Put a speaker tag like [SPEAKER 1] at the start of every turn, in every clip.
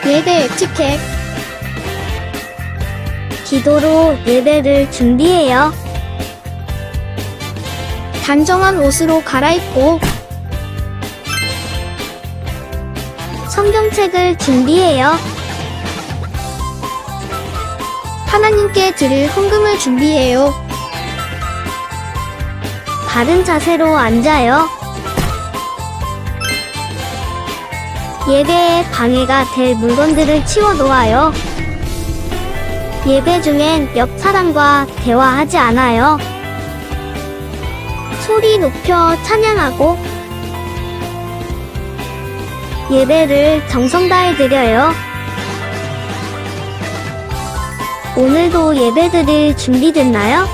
[SPEAKER 1] 예배 에티켓.
[SPEAKER 2] 기도로 예배를 준비해요.
[SPEAKER 1] 단정한 옷으로 갈아입고
[SPEAKER 2] 성경책을 준비해요.
[SPEAKER 1] 하나님께 드릴 헌금을 준비해요.
[SPEAKER 2] 바른 자세로 앉아요. 예배에 방해가 될 물건들을 치워놓아요. 예배 중엔 옆 사람과 대화하지 않아요. 소리 높여 찬양하고 예배를 정성 다해 드려요. 오늘도 예배드릴 준비됐나요?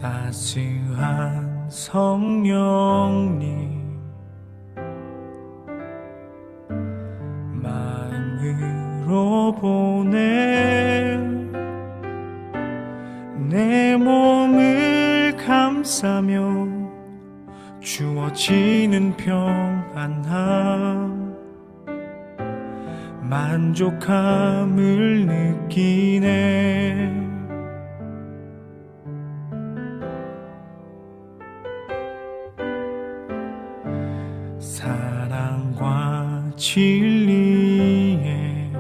[SPEAKER 3] 따스한 성령님 마음으로 보내 내 몸을 감싸며 주어지는 평안함 만족함을 느끼네. 사랑과 진리에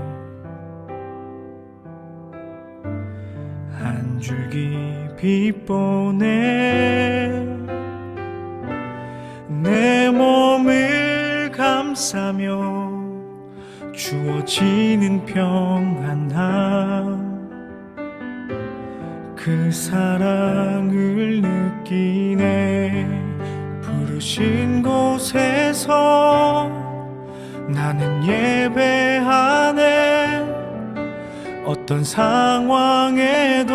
[SPEAKER 3] 한 줄기 빛 보내 내 몸을 감싸며 주어지는 평안함 그 사랑을 느끼네. 부르신 곳에서 나는 예배하네. 어떤 상황에도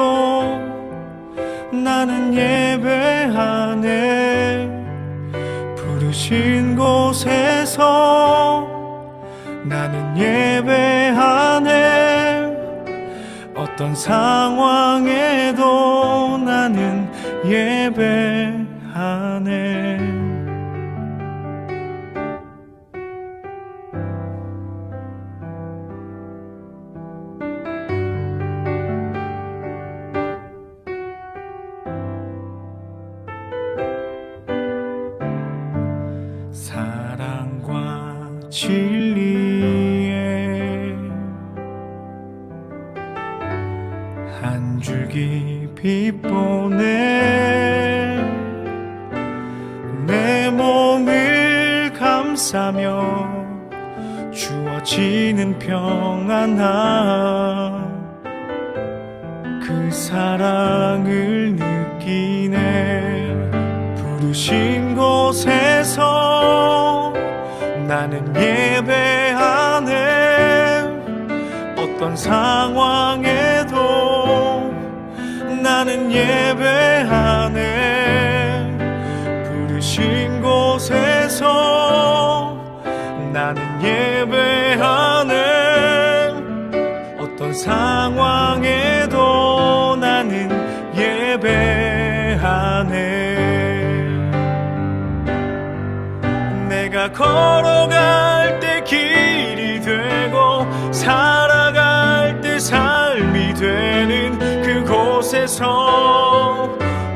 [SPEAKER 3] 나는 예배하네. 부르신 곳에서 나는 예배하네. 어떤 상황에도 나는 예배하네. 사랑과 진리에 한 줄기 빛 보내 내 몸을 감싸며 주어지는 평안함 그 사랑을 느끼네. 부르신 곳에서 나는 예배하네. 어떤 상황에도 나는 예배하네. 부르신 곳에서 나는 예배하네. 어떤 상황에도 나는 예배하네. 내가 걸어갈 때 길이 되고 살아갈 때 삶이 되는 그곳에서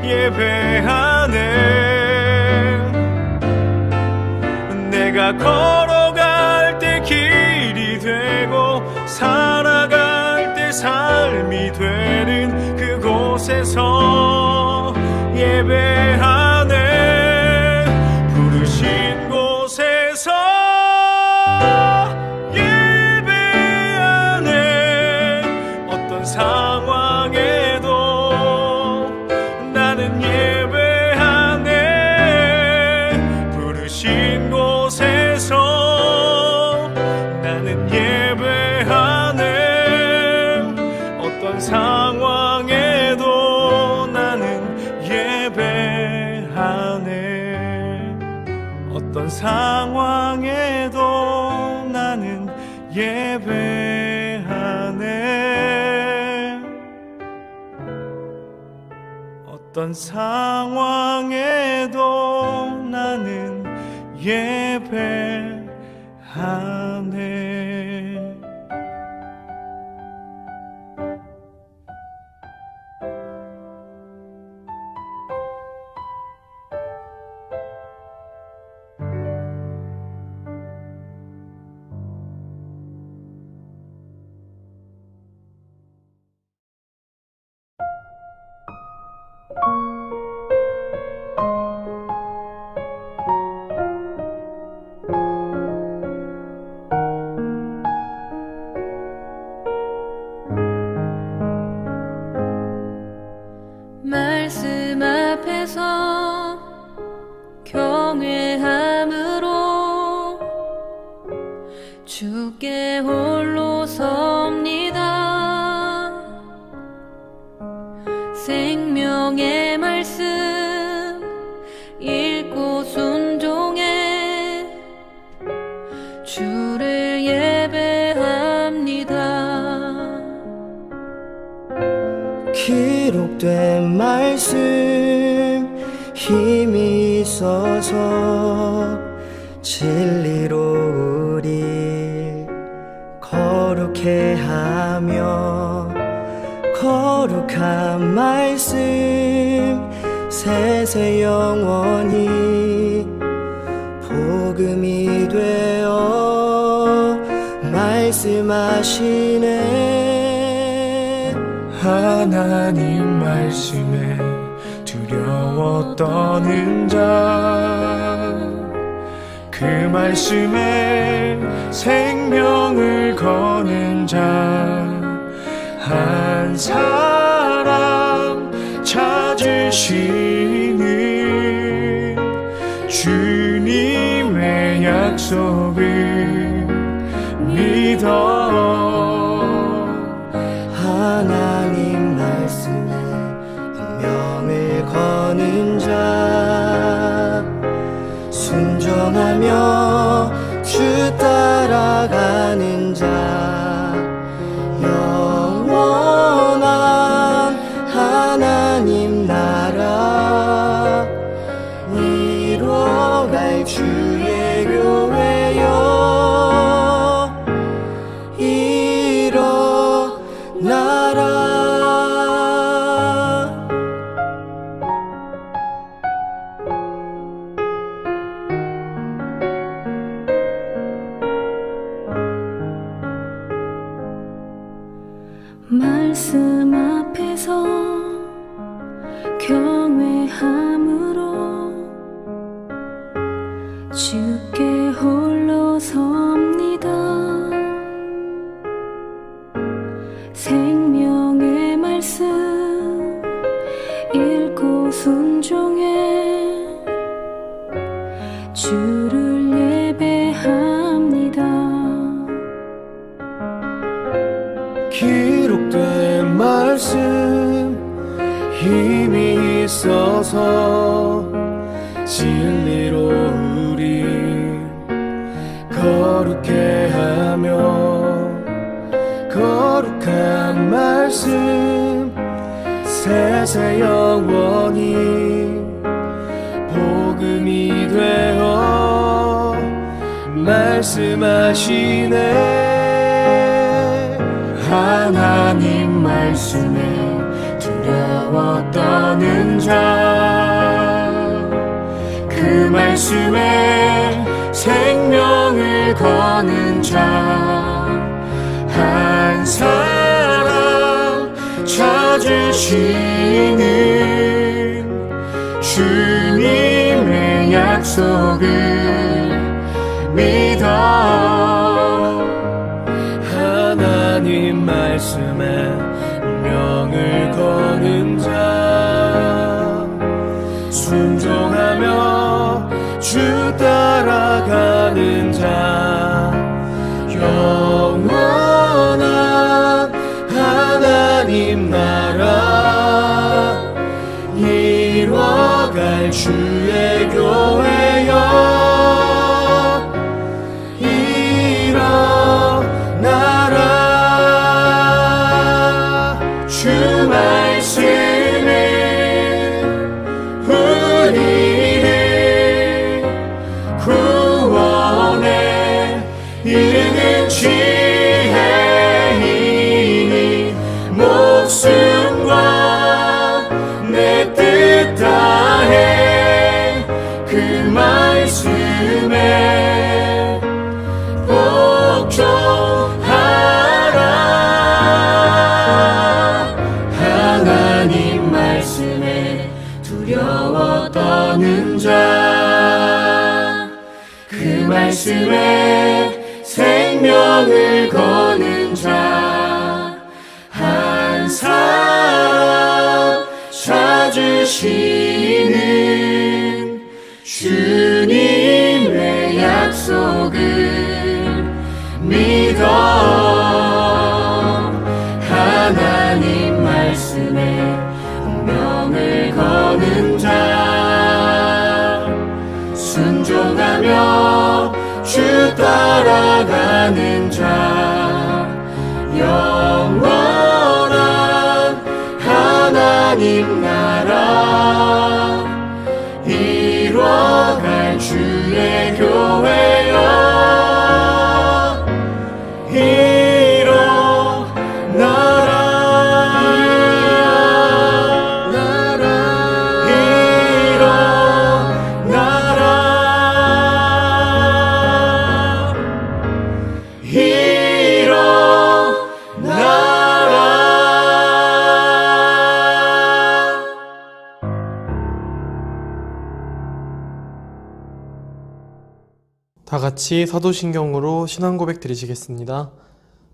[SPEAKER 3] 예배하네. 내가 걸어갈 때 길이 되고 살아갈 때 삶이 되는 그곳에서 예배하네. 부르신 곳에서 예배하네. 어떤 상황에도 나는 예배하네. 부르신 곳에서 나는 예배하네. 어떤 상황에도 상황에도 나는 예배하네. 어떤 상황에도 나는 예배하네.
[SPEAKER 4] 말씀 앞에서 경외함으로 주께 홀로 섭니다. 생명의 말씀 읽고 순종해 주를 예배합니다.
[SPEAKER 5] 기록된 말씀 힘이 있어서 진리로 우리 거룩해 하며 거룩한 말씀 세세 영원히 복음이 되어 말씀하시네.
[SPEAKER 3] 하나님 말씀에 두려워 떠는 자, 그 말씀에 생명을 거는 자 한 사람 찾으시는 주님의 약속을 믿어.
[SPEAKER 5] 하나님 말씀에 운명을 거는 자 순종하며 주 따라가는 자 영원한 하나님 나라 이뤄갈 주의 교회여 일어나라.
[SPEAKER 4] 말씀 앞에서 경외함으로 주께 홀로 섭니다. 생명의 말씀 읽고 순종해 주를 예배합니다.
[SPEAKER 3] 기록된 말씀 힘이 있어서 진리로 우리 거룩해 하며 거룩한 말씀 세세 영원히 복음이 되어 말씀하시네. 하나님 말씀에 두려워 떠는 자, 그 말씀에 생명을 거는 자 한 사람 찾으시는 주님의 약속을 믿어. 하나님 말씀에 운명을 거는 자 순종하며 주 따라가는 자 영원한 하나님 나라 이뤄갈 주의 교회여 주 말씀은 우리를 구원에 이르는 지혜이니 목숨과 내 뜻 다해 그 말씀에 복종하라. 하나님 말씀에 두려워 떠는 자, 그 말씀에 생명을 거는 자, 한 사람 찾으시는 주님의 약속을 믿어. 하나님 말씀에 운명을 거는 자, 순종하며 주 따라가는 자, 영원한 하나님 나라 이뤄갈 주의 교회여.
[SPEAKER 6] 다 같이 사도신경으로 신앙 고백 드리시겠습니다.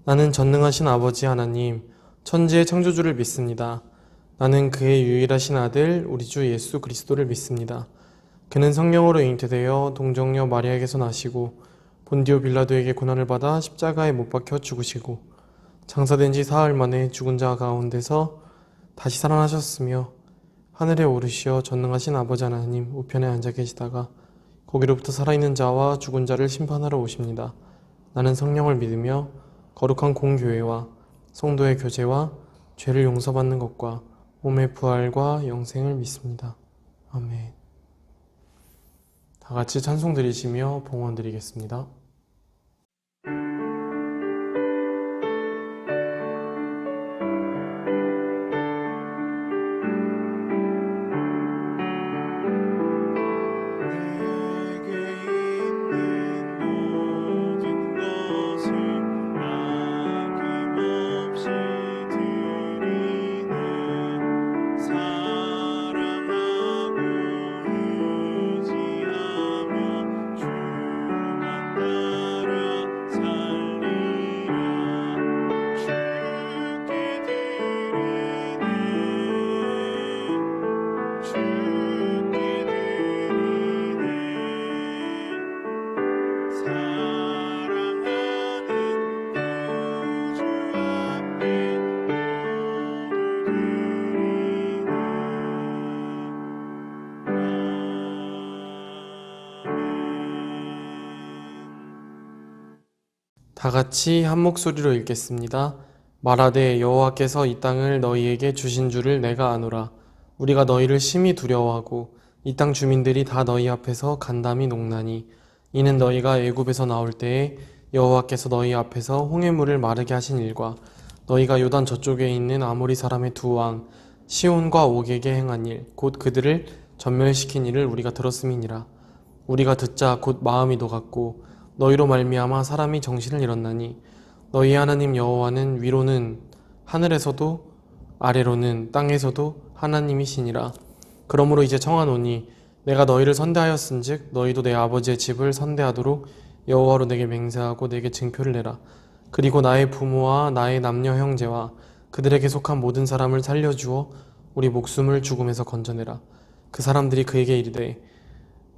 [SPEAKER 6] 나는 전능하신 아버지 하나님, 천지의 창조주를 믿습니다. 나는 그의 유일하신 아들, 우리 주 예수 그리스도를 믿습니다. 그는 성령으로 잉태되어 동정녀 마리아에게서 나시고 본디오 빌라도에게 고난을 받아 십자가에 못 박혀 죽으시고 장사된 지 사흘 만에 죽은 자 가운데서 다시 살아나셨으며 하늘에 오르시어 전능하신 아버지 하나님 우편에 앉아 계시다가 거기로부터 살아있는 자와 죽은 자를 심판하러 오십니다. 나는 성령을 믿으며 거룩한 공교회와 성도의 교제와 죄를 용서받는 것과 몸의 부활과 영생을 믿습니다. 아멘. 다 같이 찬송 드리시며 봉헌 드리겠습니다. 다 같이 한 목소리로 읽겠습니다. 말하되 여호와께서 이 땅을 너희에게 주신 줄을 내가 아노라. 우리가 너희를 심히 두려워하고 이 땅 주민들이 다 너희 앞에서 간담이 녹나니 이는 너희가 애굽에서 나올 때에 여호와께서 너희 앞에서 홍해물을 마르게 하신 일과 너희가 요단 저쪽에 있는 아모리 사람의 두 왕 시온과 옥에게 행한 일 곧 그들을 전멸시킨 일을 우리가 들었음이니라. 우리가 듣자 곧 마음이 녹았고 너희로 말미암아 사람이 정신을 잃었나니 너희 하나님 여호와는 위로는 하늘에서도 아래로는 땅에서도 하나님이시니라. 그러므로 이제 청하노니 내가 너희를 선대하였은즉 너희도 내 아버지의 집을 선대하도록 여호와로 내게 맹세하고 내게 증표를 내라. 그리고 나의 부모와 나의 남녀 형제와 그들에게 속한 모든 사람을 살려주어 우리 목숨을 죽음에서 건져내라. 그 사람들이 그에게 이르되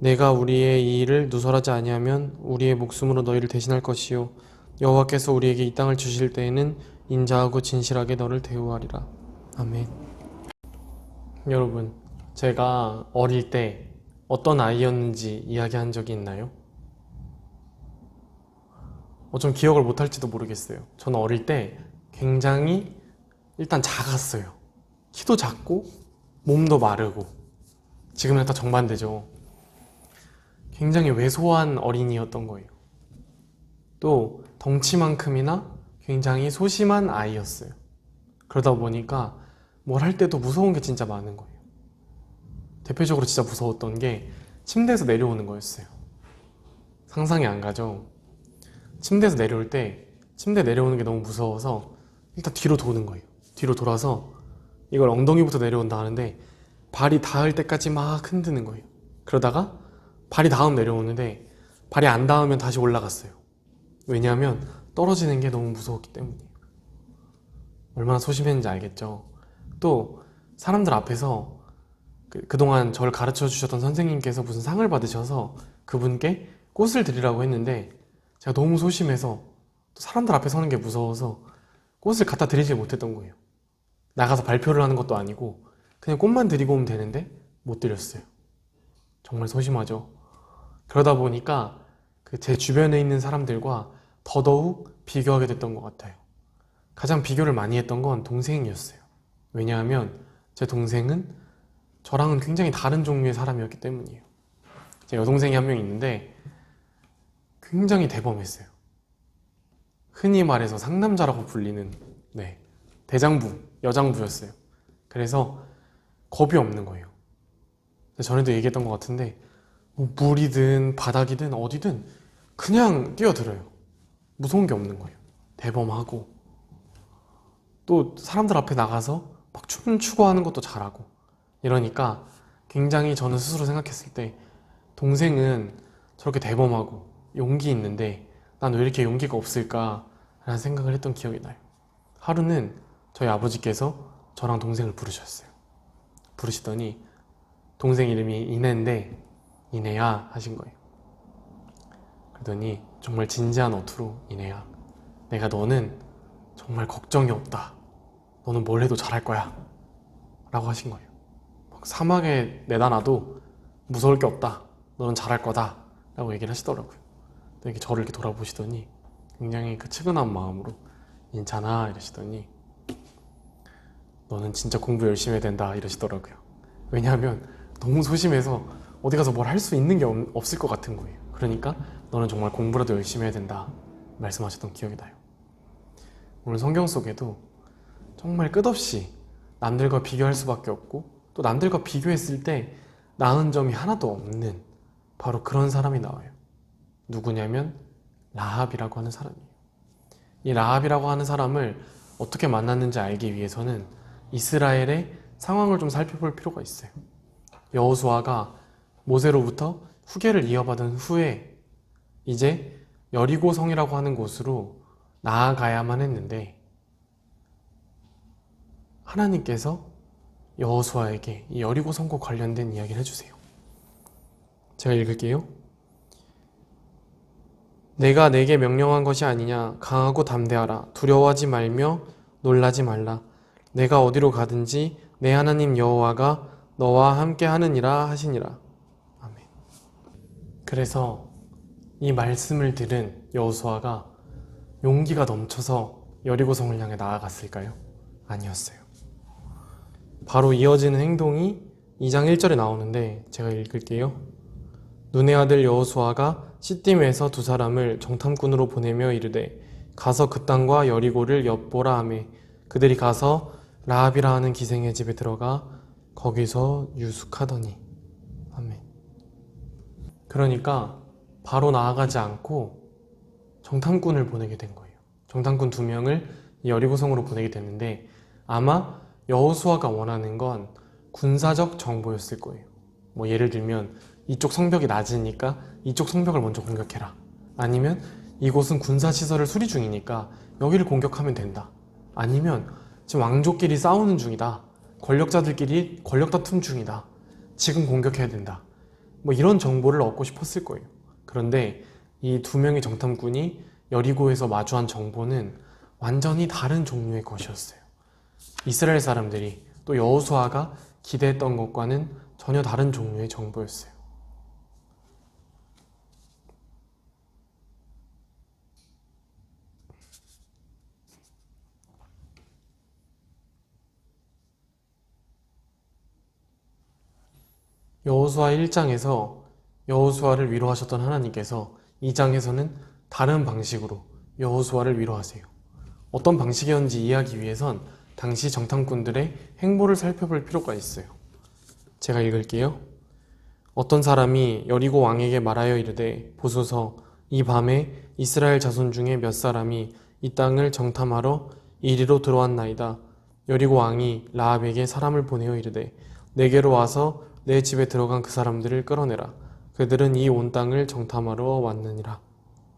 [SPEAKER 6] 내가 우리의 이 일을 누설하지 아니하면 우리의 목숨으로 너희를 대신할 것이요 여호와께서 우리에게 이 땅을 주실 때에는 인자하고 진실하게 너를 대우하리라. 아멘. 여러분, 제가 어릴 때 어떤 아이였는지 이야기한 적이 있나요? 좀 기억을 못할지도 모르겠어요. 저는 어릴 때 굉장히 일단 작았어요. 키도 작고 몸도 마르고. 지금은 다 정반대죠. 굉장히 왜소한 어린이였던 거예요. 또 덩치만큼이나 굉장히 소심한 아이였어요. 그러다 보니까 뭘 할 때도 무서운 게 진짜 많은 거예요. 대표적으로 진짜 무서웠던 게 침대에서 내려오는 거였어요. 상상이 안 가죠? 침대에서 내려올 때 침대 내려오는 게 너무 무서워서 일단 뒤로 도는 거예요. 뒤로 돌아서 이걸 엉덩이부터 내려온다 하는데 발이 닿을 때까지 막 흔드는 거예요. 그러다가 발이 닿으면 내려오는데 발이 안 닿으면 다시 올라갔어요. 왜냐하면 떨어지는 게 너무 무서웠기 때문이에요. 얼마나 소심했는지 알겠죠? 또 사람들 앞에서 그동안 저를 가르쳐 주셨던 선생님께서 무슨 상을 받으셔서 그분께 꽃을 드리라고 했는데 제가 너무 소심해서 또 사람들 앞에 서는 게 무서워서 꽃을 갖다 드리지 못했던 거예요. 나가서 발표를 하는 것도 아니고 그냥 꽃만 드리고 오면 되는데 못 드렸어요. 정말 소심하죠. 그러다 보니까 제 주변에 있는 사람들과 더더욱 비교하게 됐던 것 같아요. 가장 비교를 많이 했던 건 동생이었어요. 왜냐하면 제 동생은 저랑은 굉장히 다른 종류의 사람이었기 때문이에요. 제 여동생이 한 명 있는데 굉장히 대범했어요. 흔히 말해서 상남자라고 불리는 대장부, 여장부였어요. 그래서 겁이 없는 거예요. 전에도 얘기했던 것 같은데 물이든 바닥이든 어디든 그냥 뛰어들어요. 무서운 게 없는 거예요. 대범하고 또 사람들 앞에 나가서 막 춤추고 하는 것도 잘하고 이러니까 굉장히 저는 스스로 생각했을 때 동생은 저렇게 대범하고 용기 있는데 난 왜 이렇게 용기가 없을까 라는 생각을 했던 기억이 나요. 하루는 저희 아버지께서 저랑 동생을 부르셨어요. 부르시더니 동생 이름이 이내인데 이내야 하신 거예요. 그러더니 정말 진지한 어투로 이내야, 내가 너는 정말 걱정이 없다. 너는 뭘 해도 잘할 거야 라고 하신 거예요. 막 사막에 내다 놔도 무서울 게 없다. 너는 잘할 거다 라고 얘기를 하시더라고요. 이렇게 저를 이렇게 돌아보시더니 굉장히 측은한 마음으로 괜찮아 이러시더니 너는 진짜 공부 열심히 해야 된다 이러시더라고요. 왜냐하면 너무 소심해서 어디 가서 뭘 할 수 있는 게 없을 것 같은 거예요. 그러니까 너는 정말 공부라도 열심히 해야 된다 말씀하셨던 기억이 나요. 오늘 성경 속에도 정말 끝없이 남들과 비교할 수밖에 없고 또 남들과 비교했을 때 나은 점이 하나도 없는 바로 그런 사람이 나와요. 누구냐면 라합이라고 하는 사람이에요. 이 라합이라고 하는 사람을 어떻게 만났는지 알기 위해서는 이스라엘의 상황을 좀 살펴볼 필요가 있어요. 여호수아가 모세로부터 후계를 이어받은 후에 이제 여리고성이라고 하는 곳으로 나아가야만 했는데 하나님께서 여호수아에게 이 여리고성과 관련된 이야기를 해주세요. 제가 읽을게요. 내가 내게 명령한 것이 아니냐. 강하고 담대하라. 두려워하지 말며 놀라지 말라. 내가 어디로 가든지 내 하나님 여호와가 너와 함께 하느니라 하시니라. 아멘. 그래서 이 말씀을 들은 여호수아가 용기가 넘쳐서 여리고성을 향해 나아갔을까요? 아니었어요. 바로 이어지는 행동이 2장 1절에 나오는데 제가 읽을게요. 눈의 아들 여호수아가 시딤에서 두 사람을 정탐꾼으로 보내며 이르되 가서 그 땅과 여리고를 엿보라 하매 그들이 가서 라합이라 하는 기생의 집에 들어가 거기서 유숙하더니. 아멘. 그러니까 바로 나아가지 않고 정탐꾼을 보내게 된 거예요. 정탐꾼 2명을 여리고성으로 보내게 됐는데 아마 여호수아가 원하는 건 군사적 정보였을 거예요. 예를 들면 이쪽 성벽이 낮으니까 이쪽 성벽을 먼저 공격해라. 아니면 이곳은 군사시설을 수리 중이니까 여기를 공격하면 된다. 아니면 지금 왕족끼리 싸우는 중이다. 권력자들끼리 권력 다툼 중이다. 지금 공격해야 된다. 이런 정보를 얻고 싶었을 거예요. 그런데 이 2명의 정탐꾼이 여리고에서 마주한 정보는 완전히 다른 종류의 것이었어요. 이스라엘 사람들이 또 여호수아가 기대했던 것과는 전혀 다른 종류의 정보였어요. 여호수아 1장에서 여호수아를 위로하셨던 하나님께서 2장에서는 다른 방식으로 여호수아를 위로하세요. 어떤 방식이었는지 이해하기 위해선 당시 정탐꾼들의 행보를 살펴볼 필요가 있어요. 제가 읽을게요. 어떤 사람이 여리고 왕에게 말하여 이르되 보소서 이 밤에 이스라엘 자손 중에 몇 사람이 이 땅을 정탐하러 이리로 들어왔나이다. 여리고 왕이 라합에게 사람을 보내어 이르되 내게로 와서 내 집에 들어간 그 사람들을 끌어내라. 그들은 이 온 땅을 정탐하러 왔느니라.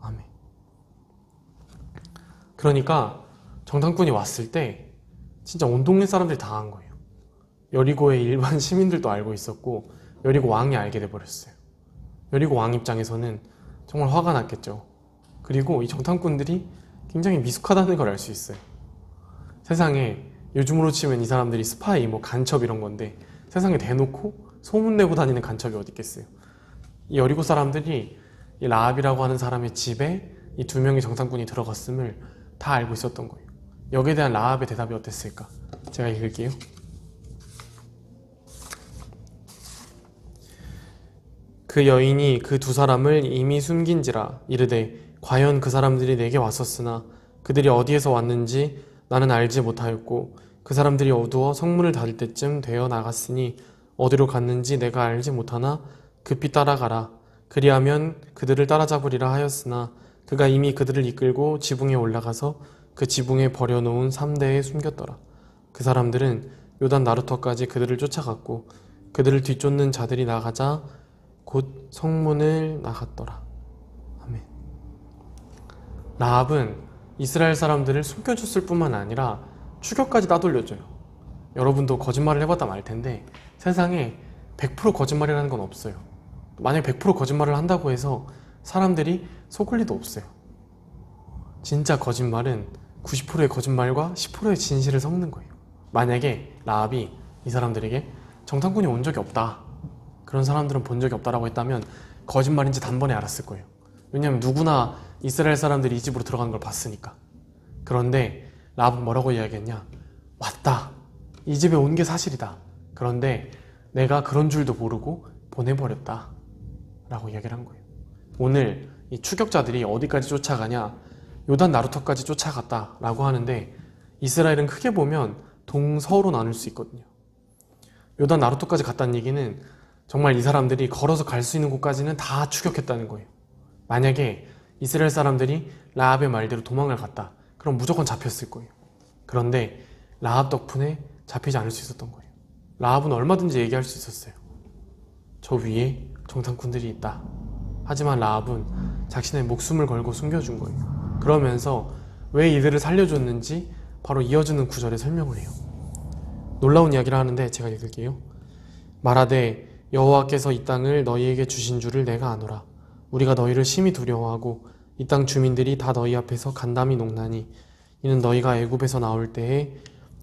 [SPEAKER 6] 아멘. 그러니까 정탐꾼이 왔을 때 진짜 온 동네 사람들이 당한 거예요. 여리고의 일반 시민들도 알고 있었고 여리고 왕이 알게 돼버렸어요. 여리고 왕 입장에서는 정말 화가 났겠죠. 그리고 이 정탐꾼들이 굉장히 미숙하다는 걸 알 수 있어요. 세상에 요즘으로 치면 이 사람들이 스파이, 간첩 이런 건데 세상에 대놓고 소문내고 다니는 간첩이 어디 있겠어요. 이 여리고 사람들이 이 라합이라고 하는 사람의 집에 이 2명의 정탐꾼이 들어갔음을 다 알고 있었던 거예요. 여기에 대한 라합의 대답이 어땠을까? 제가 읽을게요. 그 여인이 그 2사람을 이미 숨긴지라 이르되 과연 그 사람들이 내게 왔었으나 그들이 어디에서 왔는지 나는 알지 못하였고 그 사람들이 어두워 성문을 닫을 때쯤 되어 나갔으니 어디로 갔는지 내가 알지 못하나 급히 따라가라. 그리하면 그들을 따라잡으리라 하였으나 그가 이미 그들을 이끌고 지붕에 올라가서 그 지붕에 버려놓은 3대에 숨겼더라. 그 사람들은 요단 나루터까지 그들을 쫓아갔고 그들을 뒤쫓는 자들이 나가자 곧 성문을 나갔더라. 아멘. 라합은 이스라엘 사람들을 숨겨줬을 뿐만 아니라 추격까지 따돌려줘요. 여러분도 거짓말을 해봤다면 알 텐데 세상에 100% 거짓말이라는 건 없어요. 만약에 100% 거짓말을 한다고 해서 사람들이 속을 리도 없어요. 진짜 거짓말은 90%의 거짓말과 10%의 진실을 섞는 거예요. 만약에 라합이 이 사람들에게 정탐꾼이 온 적이 없다, 그런 사람들은 본 적이 없다라고 했다면 거짓말인지 단번에 알았을 거예요. 왜냐하면 누구나 이스라엘 사람들이 이 집으로 들어가는 걸 봤으니까. 그런데 라합은 뭐라고 이야기했냐? 왔다. 이 집에 온 게 사실이다. 그런데 내가 그런 줄도 모르고 보내버렸다 라고 이야기를 한 거예요. 오늘 이 추격자들이 어디까지 쫓아가냐? 요단 나루터까지 쫓아갔다 라고 하는데 이스라엘은 크게 보면 동서로 나눌 수 있거든요. 요단 나루터까지 갔다는 얘기는 정말 이 사람들이 걸어서 갈 수 있는 곳까지는 다 추격했다는 거예요. 만약에 이스라엘 사람들이 라합의 말대로 도망을 갔다, 그럼 무조건 잡혔을 거예요. 그런데 라합 덕분에 잡히지 않을 수 있었던 거예요. 라합은 얼마든지 얘기할 수 있었어요. 저 위에 정탐꾼들이 있다. 하지만 라합은 자신의 목숨을 걸고 숨겨준 거예요. 그러면서 왜 이들을 살려줬는지 바로 이어지는 구절에 설명을 해요. 놀라운 이야기를 하는데 제가 읽을게요. 말하되 여호와께서 이 땅을 너희에게 주신 줄을 내가 아노라. 우리가 너희를 심히 두려워하고 이 땅 주민들이 다 너희 앞에서 간담이 녹나니 이는 너희가 애굽에서 나올 때에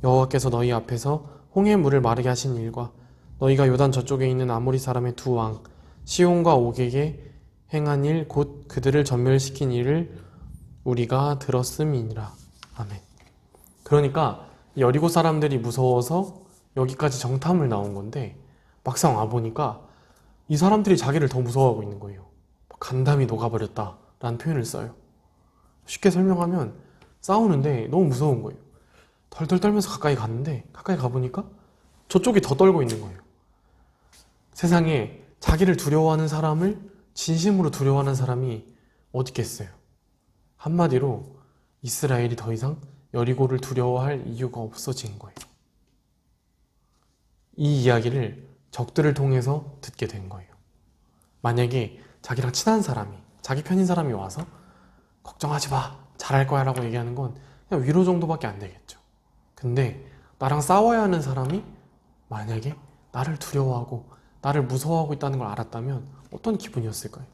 [SPEAKER 6] 여호와께서 너희 앞에서 홍해 물을 마르게 하신 일과 너희가 요단 저쪽에 있는 아모리 사람의 2왕 시온과 옥에게 행한 일 곧 그들을 전멸시킨 일을 우리가 들었음이니라. 아멘. 그러니까 여리고 사람들이 무서워서 여기까지 정탐을 나온 건데 막상 와보니까 이 사람들이 자기를 더 무서워하고 있는 거예요. 간담이 녹아버렸다 라는 표현을 써요. 쉽게 설명하면 싸우는데 너무 무서운 거예요. 덜덜 떨면서 가까이 갔는데 가까이 가보니까 저쪽이 더 떨고 있는 거예요. 세상에 자기를 두려워하는 사람을 진심으로 두려워하는 사람이 어디 있겠어요? 한마디로 이스라엘이 더 이상 여리고를 두려워할 이유가 없어진 거예요. 이 이야기를 적들을 통해서 듣게 된 거예요. 만약에 자기랑 친한 사람이, 자기 편인 사람이 와서 걱정하지 마, 잘할 거야 라고 얘기하는 건 그냥 위로 정도밖에 안 되겠죠. 근데 나랑 싸워야 하는 사람이 만약에 나를 두려워하고 나를 무서워하고 있다는 걸 알았다면 어떤 기분이었을까요?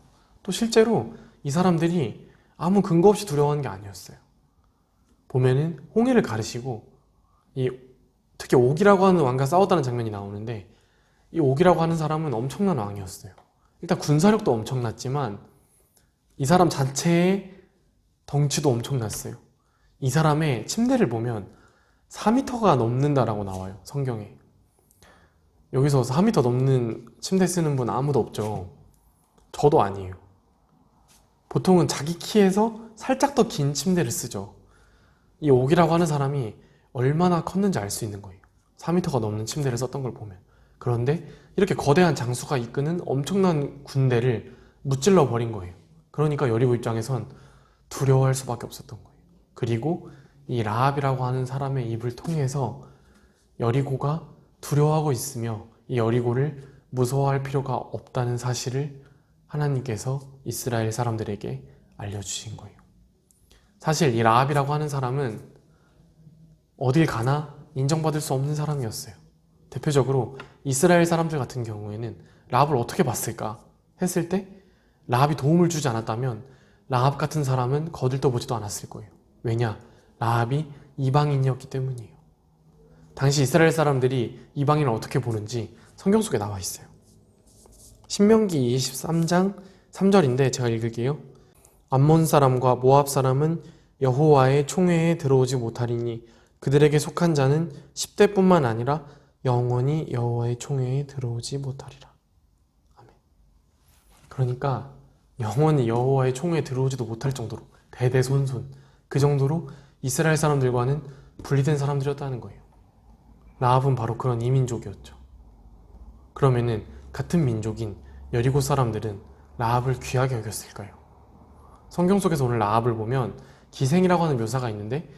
[SPEAKER 6] 또 실제로 이 사람들이 아무 근거 없이 두려워하는 게 아니었어요. 보면은 홍해를 가르시고 특히 옥이라고 하는 왕과 싸웠다는 장면이 나오는데 이 옥이라고 하는 사람은 엄청난 왕이었어요. 일단 군사력도 엄청났지만 이 사람 자체의 덩치도 엄청났어요. 이 사람의 침대를 보면 4m가 넘는다라고 나와요, 성경에. 여기서 4m 넘는 침대 쓰는 분 아무도 없죠. 저도 아니에요. 보통은 자기 키에서 살짝 더 긴 침대를 쓰죠. 이 옥이라고 하는 사람이 얼마나 컸는지 알 수 있는 거예요. 4m가 넘는 침대를 썼던 걸 보면. 그런데 이렇게 거대한 장수가 이끄는 엄청난 군대를 무찔러 버린 거예요. 그러니까 여리고 입장에선 두려워할 수밖에 없었던 거예요. 그리고 이 라합이라고 하는 사람의 입을 통해서 여리고가 두려워하고 있으며 이 여리고를 무서워할 필요가 없다는 사실을 하나님께서 이스라엘 사람들에게 알려주신 거예요. 사실 이 라합이라고 하는 사람은 어딜 가나 인정받을 수 없는 사람이었어요. 대표적으로 이스라엘 사람들 같은 경우에는 라합을 어떻게 봤을까 했을 때 라합이 도움을 주지 않았다면 라합 같은 사람은 거들떠보지도 않았을 거예요. 왜냐? 라합이 이방인이었기 때문이에요. 당시 이스라엘 사람들이 이방인을 어떻게 보는지 성경 속에 나와 있어요. 신명기 23장 3절인데 제가 읽을게요. 암몬 사람과 모압 사람은 여호와의 총회에 들어오지 못하리니 그들에게 속한 자는 10대뿐만 아니라 영원히 여호와의 총회에 들어오지 못하리라. 아멘. 그러니까 영원히 여호와의 총회에 들어오지도 못할 정도로 대대손손 그 정도로 이스라엘 사람들과는 분리된 사람들이었다는 거예요. 라합은 바로 그런 이민족이었죠. 그러면은 같은 민족인 여리고 사람들은 라합을 귀하게 여겼을까요? 성경 속에서 오늘 라합을 보면 기생이라고 하는 묘사가 있는데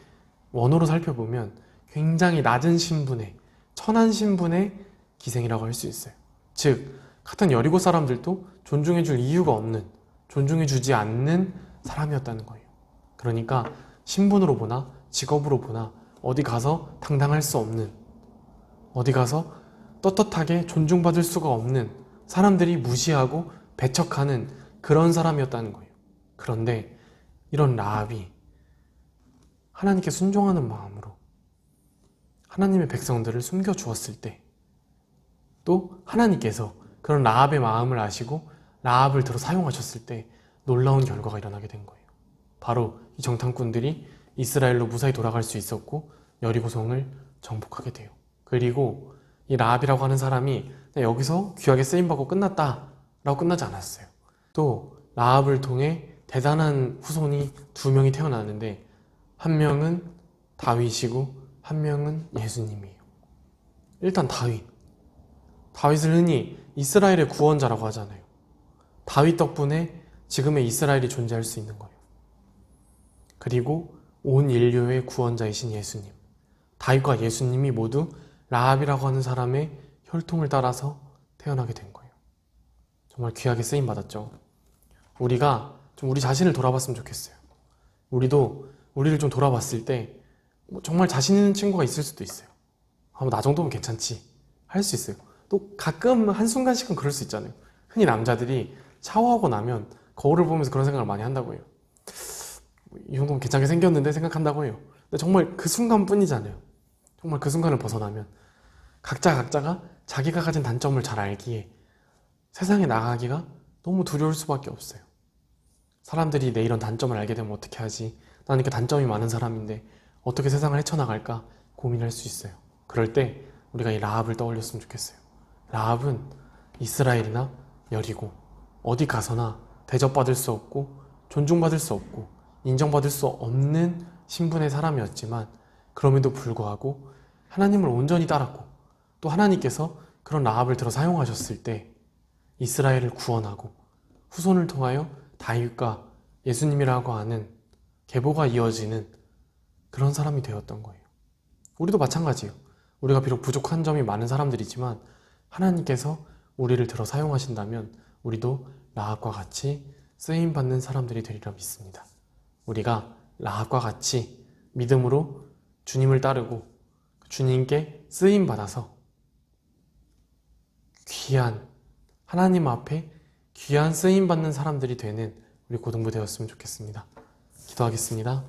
[SPEAKER 6] 원어로 살펴보면 굉장히 낮은 신분의 천한 신분의 기생이라고 할 수 있어요. 즉 같은 여리고 사람들도 존중해줄 이유가 없는, 존중해주지 않는 사람이었다는 거예요. 그러니까 신분으로 보나 직업으로 보나 어디 가서 당당할 수 없는, 어디 가서 떳떳하게 존중받을 수가 없는, 사람들이 무시하고 배척하는 그런 사람이었다는 거예요. 그런데 이런 라합이 하나님께 순종하는 마음으로 하나님의 백성들을 숨겨주었을 때 또 하나님께서 그런 라합의 마음을 아시고 라합을 들어 사용하셨을 때 놀라운 결과가 일어나게 된 거예요. 바로 이 정탐꾼들이 이스라엘로 무사히 돌아갈 수 있었고 여리고성을 정복하게 돼요. 그리고 이 라합이라고 하는 사람이 여기서 귀하게 쓰임받고 끝났다 라고 끝나지 않았어요. 또 라합을 통해 대단한 후손이 2명이 태어나는데 한 명은 다윗이고 한 명은 예수님이에요. 일단 다윗을 흔히 이스라엘의 구원자라고 하잖아요. 다윗 덕분에 지금의 이스라엘이 존재할 수 있는 거예요. 그리고 온 인류의 구원자이신 예수님, 다윗과 예수님이 모두 라합이라고 하는 사람의 혈통을 따라서 태어나게 된 거예요. 정말 귀하게 쓰임받았죠. 우리가 좀 우리 자신을 돌아봤으면 좋겠어요. 우리도 우리를 좀 돌아봤을 때 정말 자신 있는 친구가 있을 수도 있어요. 나 정도면 괜찮지 할 수 있어요. 또 가끔 한순간씩은 그럴 수 있잖아요. 흔히 남자들이 샤워하고 나면 거울을 보면서 그런 생각을 많이 한다고 해요. 이 정도면 괜찮게 생겼는데 생각한다고 해요. 근데 정말 그 순간뿐이잖아요. 정말 그 순간을 벗어나면 각자가 자기가 가진 단점을 잘 알기에 세상에 나가기가 너무 두려울 수밖에 없어요. 사람들이 내 이런 단점을 알게 되면 어떻게 하지? 나는 이렇게 단점이 많은 사람인데 어떻게 세상을 헤쳐나갈까 고민할 수 있어요. 그럴 때 우리가 이 라합을 떠올렸으면 좋겠어요. 라합은 이스라엘이나 여리고 어디 가서나 대접받을 수 없고 존중받을 수 없고 인정받을 수 없는 신분의 사람이었지만 그럼에도 불구하고 하나님을 온전히 따랐고 또 하나님께서 그런 라합을 들어 사용하셨을 때 이스라엘을 구원하고 후손을 통하여 다윗과 예수님이라고 하는 계보가 이어지는 그런 사람이 되었던 거예요. 우리도 마찬가지예요. 우리가 비록 부족한 점이 많은 사람들이지만 하나님께서 우리를 들어 사용하신다면 우리도 라합과 같이 쓰임받는 사람들이 되리라 믿습니다. 우리가 라합과 같이 믿음으로 주님을 따르고 주님께 쓰임받아서 귀한 하나님 앞에 귀한 쓰임받는 사람들이 되는 우리 고등부 되었으면 좋겠습니다. 기도하겠습니다.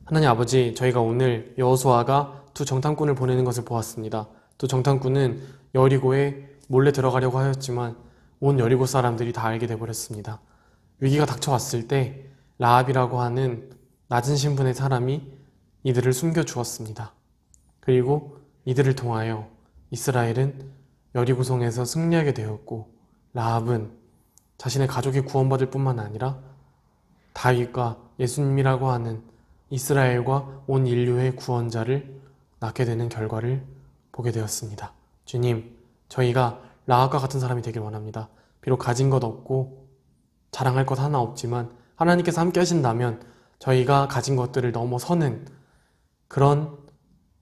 [SPEAKER 6] 하나님 아버지, 저희가 오늘 여호수아가 2 정탐꾼을 보내는 것을 보았습니다. 2 정탐꾼은 여리고에 몰래 들어가려고 하였지만 온 여리고 사람들이 다 알게 되어버렸습니다. 위기가 닥쳐왔을 때 라합이라고 하는 낮은 신분의 사람이 이들을 숨겨주었습니다. 그리고 이들을 통하여 이스라엘은 여리고성에서 승리하게 되었고, 라합은 자신의 가족이 구원받을 뿐만 아니라 다윗과 예수님이라고 하는 이스라엘과 온 인류의 구원자를 낳게 되는 결과를 보게 되었습니다. 주님, 저희가 라합과 같은 사람이 되길 원합니다. 비록 가진 것 없고 자랑할 것 하나 없지만 하나님께서 함께 하신다면 저희가 가진 것들을 넘어서는 그런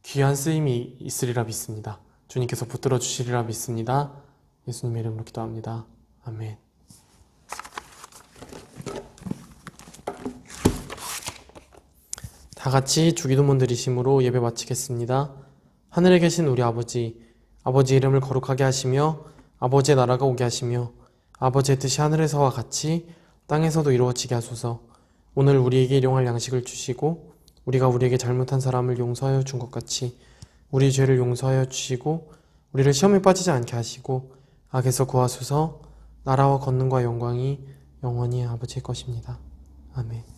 [SPEAKER 6] 귀한 쓰임이 있으리라 믿습니다. 주님께서 붙들어 주시리라 믿습니다. 예수님의 이름으로 기도합니다. 아멘. 다 같이 주기도문 드리심으로 예배 마치겠습니다. 하늘에 계신 우리 아버지, 아버지 이름을 거룩하게 하시며 아버지의 나라가 오게 하시며 아버지의 뜻이 하늘에서와 같이 땅에서도 이루어지게 하소서. 오늘 우리에게 일용할 양식을 주시고 우리가 우리에게 잘못한 사람을 용서하여 준 것 같이 우리 죄를 용서하여 주시고 우리를 시험에 빠지지 않게 하시고 악에서 구하소서. 나라와 권능과 영광이 영원히 아버지의 것입니다. 아멘.